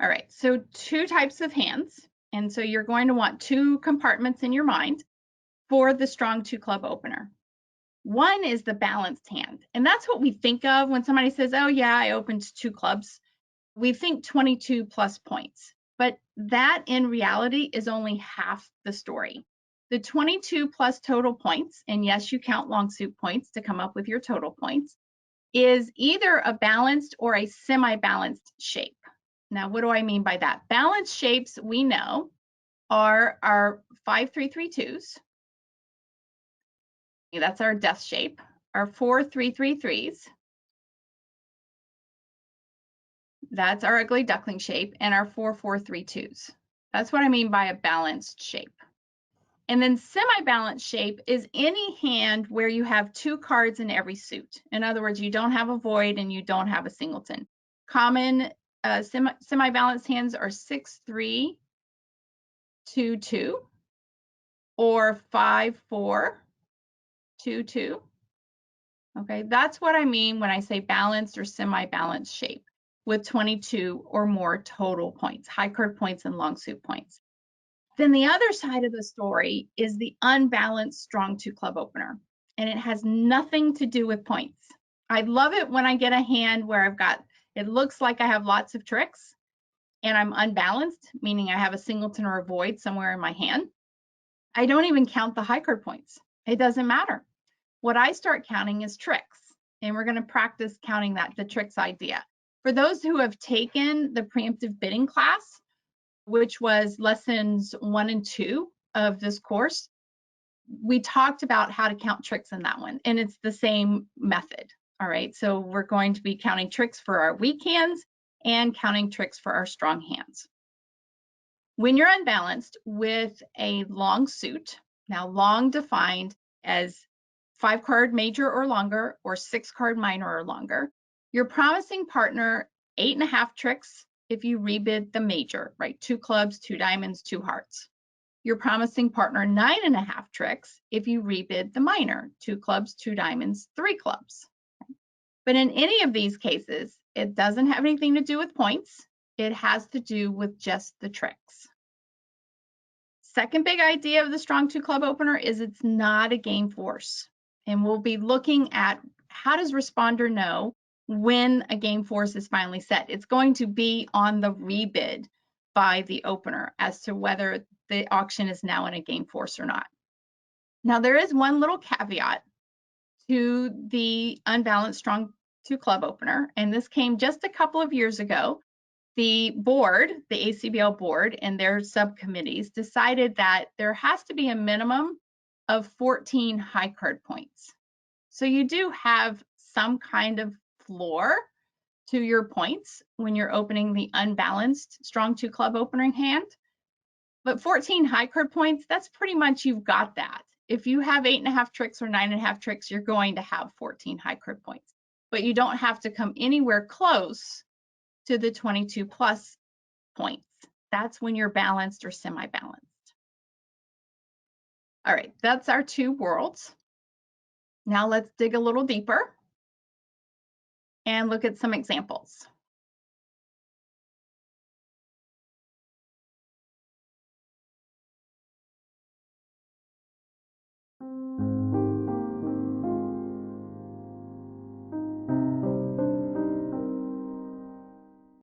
All right, so two types of hands. And so you're going to want two compartments in your mind for the strong two club opener. One is the balanced hand. And that's what we think of when somebody says, oh yeah, I opened two clubs. We think 22 plus points, but that in reality is only half the story. The 22 plus total points, and yes, you count long suit points to come up with your total points, is either a balanced or a semi-balanced shape. Now, what do I mean by that? Balanced shapes we know are our 5-3-3-2s. That's our death shape. Our 4-3-3-3s. That's our ugly duckling shape, and our 4-4-3-2s. That's what I mean by a balanced shape. And then semi-balanced shape is any hand where you have two cards in every suit. In other words, you don't have a void and you don't have a singleton. Common semi-balanced hands are 6-3-2-2 or 5-4-2-2. Okay, that's what I mean when I say balanced or semi-balanced shape with 22 or more total points, high card points and long suit points. Then the other side of the story is the unbalanced strong two club opener, and it has nothing to do with points. I love it when I get a hand where it looks like I have lots of tricks and I'm unbalanced, meaning I have a singleton or a void somewhere in my hand. I don't even count the high card points. It doesn't matter. What I start counting is tricks, and we're going to practice counting the tricks idea. For those who have taken the preemptive bidding class, which was lessons 1 and 2 of this course, we talked about how to count tricks in that one, and it's the same method. All right, so we're going to be counting tricks for our weak hands and counting tricks for our strong hands. When you're unbalanced with a long suit, now long defined as 5-card major or longer or 6-card minor or longer, you're promising partner 8.5 tricks if you rebid the major, right? 2 clubs, 2 diamonds, 2 hearts. You're promising partner 9.5 tricks if you rebid the minor, 2 clubs, 2 diamonds, 3 clubs. But in any of these cases, it doesn't have anything to do with points. It has to do with just the tricks. Second big idea of the strong two club opener is it's not a game force. And we'll be looking at how does responder know when a game force is finally set. It's going to be on the rebid by the opener as to whether the auction is now in a game force or not. Now, there is one little caveat to the unbalanced strong two club opener, and this came just a couple of years ago. The board, the ACBL board and their subcommittees decided that there has to be a minimum of 14 high card points. So you do have some kind of floor to your points when you're opening the unbalanced strong two club opening hand. But 14 high card points, that's pretty much you've got that. If you have 8.5 tricks or 9.5 tricks, you're going to have 14 high card points. But you don't have to come anywhere close to the 22 plus points. That's when you're balanced or semi-balanced. All right, that's our two worlds. Now let's dig a little deeper and look at some examples.